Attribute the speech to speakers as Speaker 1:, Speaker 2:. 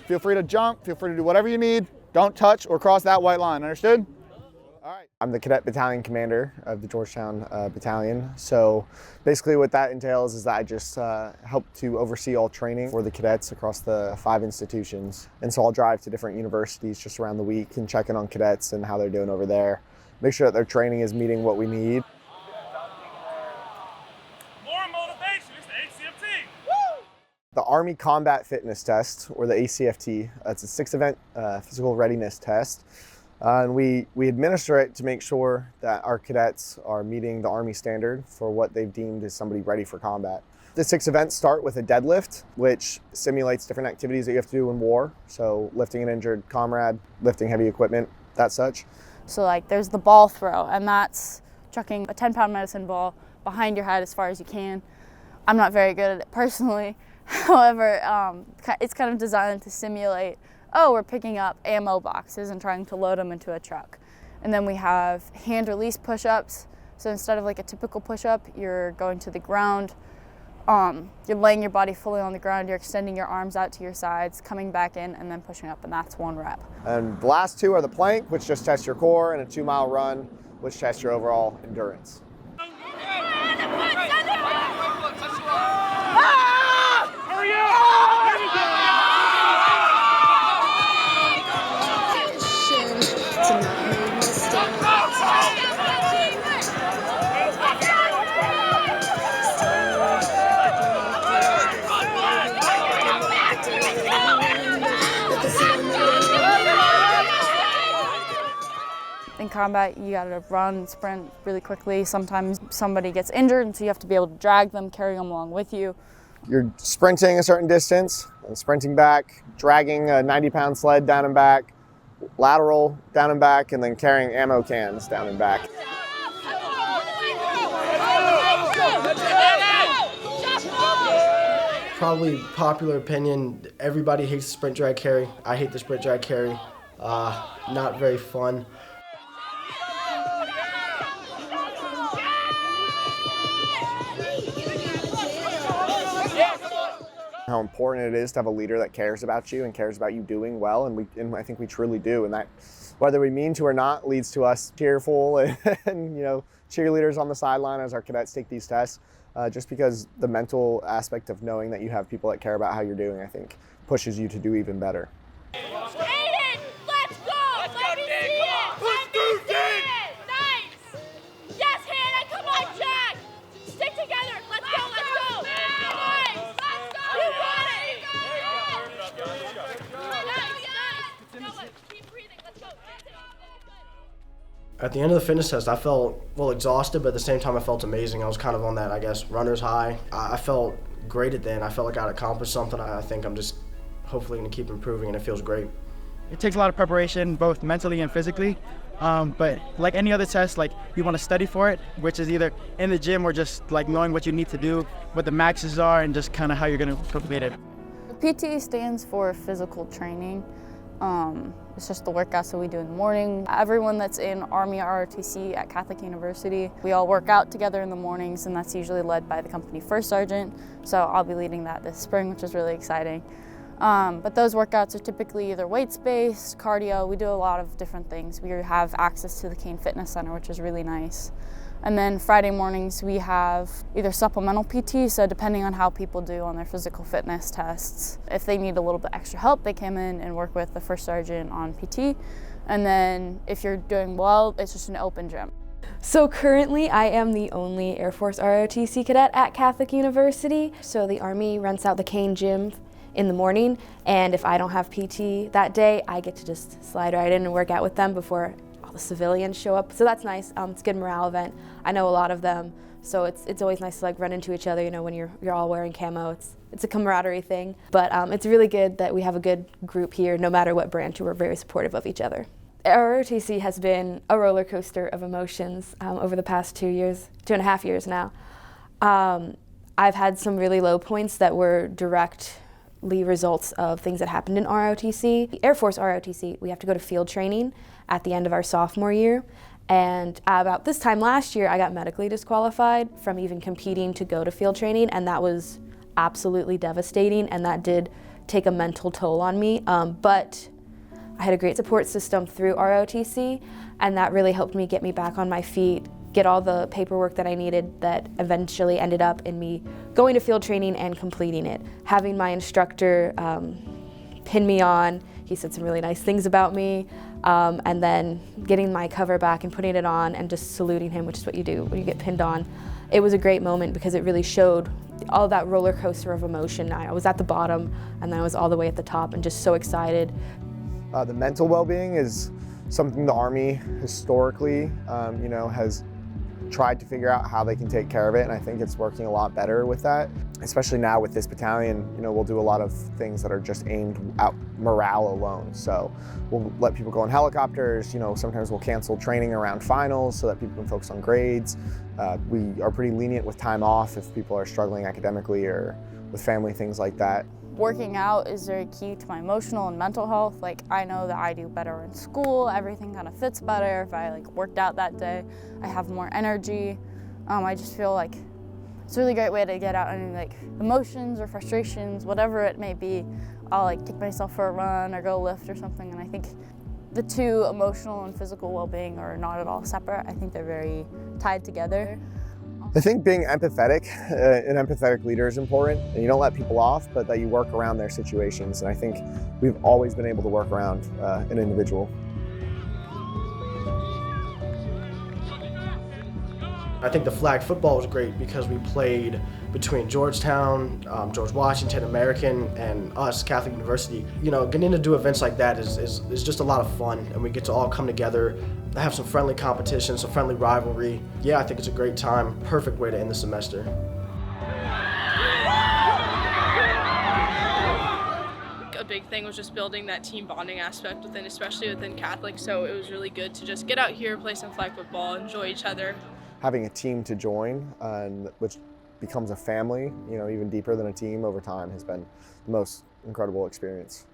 Speaker 1: Feel free to jump, feel free to do whatever you need. Don't touch or cross that white line, understood? All right. I'm the cadet battalion commander of the Georgetown battalion. So basically what that entails is that I just help to oversee all training for the cadets across the 5 institutions. And so I'll drive to different universities just around the week and check in on cadets and how they're doing over there. Make sure that their training is meeting what we need.
Speaker 2: More motivation, it's the ACFT.
Speaker 1: Woo! The Army Combat Fitness Test, or the ACFT, it's a 6-event physical readiness test. And we administer it to make sure that our cadets are meeting the Army standard for what they've deemed as somebody ready for combat. The 6 events start with a deadlift, which simulates different activities that you have to do in war. So lifting an injured comrade, lifting heavy equipment, that such.
Speaker 3: So like there's the ball throw, and that's chucking a 10-pound medicine ball behind your head as far as you can. I'm not very good at it personally. However, it's kind of designed to simulate, oh, we're picking up ammo boxes and trying to load them into a truck. And then we have hand release push-ups. So instead of like a typical push-up, you're going to the ground. You're laying your body fully on the ground, you're extending your arms out to your sides, coming back in, and then pushing up, and that's 1 rep.
Speaker 1: And the last 2 are the plank, which just tests your core, and a 2-mile run, which tests your overall endurance.
Speaker 3: In combat, you gotta run, sprint really quickly. Sometimes somebody gets injured, and so you have to be able to drag them, carry them along with you.
Speaker 1: You're sprinting a certain distance, and sprinting back, dragging a 90-pound sled down and back, lateral down and back, and then carrying ammo cans down and back.
Speaker 4: Probably popular opinion, everybody hates the sprint drag carry. I hate the sprint drag carry. Not very fun.
Speaker 1: How important it is to have a leader that cares about you and cares about you doing well, and I think we truly do. And that, whether we mean to or not, leads to us cheerful and cheerleaders on the sideline as our cadets take these tests. Just because the mental aspect of knowing that you have people that care about how you're doing, I think, pushes you to do even better.
Speaker 5: Aiden, let's go! Let me see it! Let me see it! Nice! Yes, Hannah, come on, Jack! Stick together! Let's go, let's go! Nice! Let's go! You got it! Nice! Keep breathing, let's go!
Speaker 4: At the end of the fitness test, I felt, exhausted, but at the same time I felt amazing. I was kind of on that, I guess, runner's high. I felt great at the end. I felt like I'd accomplished something. I think I'm just hopefully going to keep improving, and it feels great.
Speaker 6: It takes a lot of preparation, both mentally and physically. But like any other test, like you want to study for it, which is either in the gym or just like knowing what you need to do, what the maxes are, and just kind of how you're going to complete it.
Speaker 3: The PT stands for physical training. It's just the workouts that we do in the morning. Everyone that's in Army ROTC at Catholic University, we all work out together in the mornings, and that's usually led by the company first sergeant. So I'll be leading that this spring, which is really exciting. But those workouts are typically either weights-based, cardio. We do a lot of different things. We have access to the Kane Fitness Center, which is really nice. And then Friday mornings we have either supplemental PT, so depending on how people do on their physical fitness tests. If they need a little bit extra help, they come in and work with the first sergeant on PT. And then if you're doing well, it's just an open gym.
Speaker 7: So currently I am the only Air Force ROTC cadet at Catholic University. So the Army rents out the Kane gym in the morning, and if I don't have PT that day, I get to just slide right in and work out with them before the civilians show up, so that's nice. It's a good morale event. I know a lot of them, so it's always nice to like run into each other. When you're all wearing camo, it's a camaraderie thing. But it's really good that we have a good group here. No matter what branch, we're very supportive of each other. ROTC has been a roller coaster of emotions over the past 2.5 years now. I've had some really low points that were directly results of things that happened in ROTC. The Air Force ROTC, we have to go to field training at the end of our sophomore year. And about this time last year, I got medically disqualified from even competing to go to field training, and that was absolutely devastating, and that did take a mental toll on me. But I had a great support system through ROTC, and that really helped me get me back on my feet, get all the paperwork that I needed that eventually ended up in me going to field training and completing it. Having my instructor pin me on, he said some really nice things about me, and then getting my cover back and putting it on and just saluting him, which is what you do when you get pinned on. It was a great moment because it really showed all that roller coaster of emotion. I was at the bottom and then I was all the way at the top and just so excited.
Speaker 1: The mental well-being is something the Army historically, has tried to figure out how they can take care of it, and I think it's working a lot better with that. Especially now with this battalion, we'll do a lot of things that are just aimed at morale alone. So we'll let people go on helicopters, sometimes we'll cancel training around finals so that people can focus on grades. We are pretty lenient with time off if people are struggling academically or with family, things like that.
Speaker 3: Working out is very key to my emotional and mental health. Like, I know that I do better in school, everything kind of fits better. If I worked out that day, I have more energy. I just feel like it's a really great way to get out any emotions or frustrations, whatever it may be. I'll take myself for a run or go lift or something, and I think the two, emotional and physical well-being, are not at all separate. I think they're very tied together.
Speaker 1: I think being empathetic, an empathetic leader is important, and you don't let people off, but that you work around their situations. And I think we've always been able to work around an individual.
Speaker 4: I think the flag football was great because we played between Georgetown, George Washington, American, and us, Catholic University. Getting to do events like that is just a lot of fun, and we get to all come together, have some friendly competition, some friendly rivalry. Yeah, I think it's a great time, perfect way to end the semester.
Speaker 8: A big thing was just building that team bonding aspect especially within Catholic, so it was really good to just get out here, play some flag football, enjoy each other.
Speaker 1: Having a team to join, which becomes a family, even deeper than a team over time, has been the most incredible experience.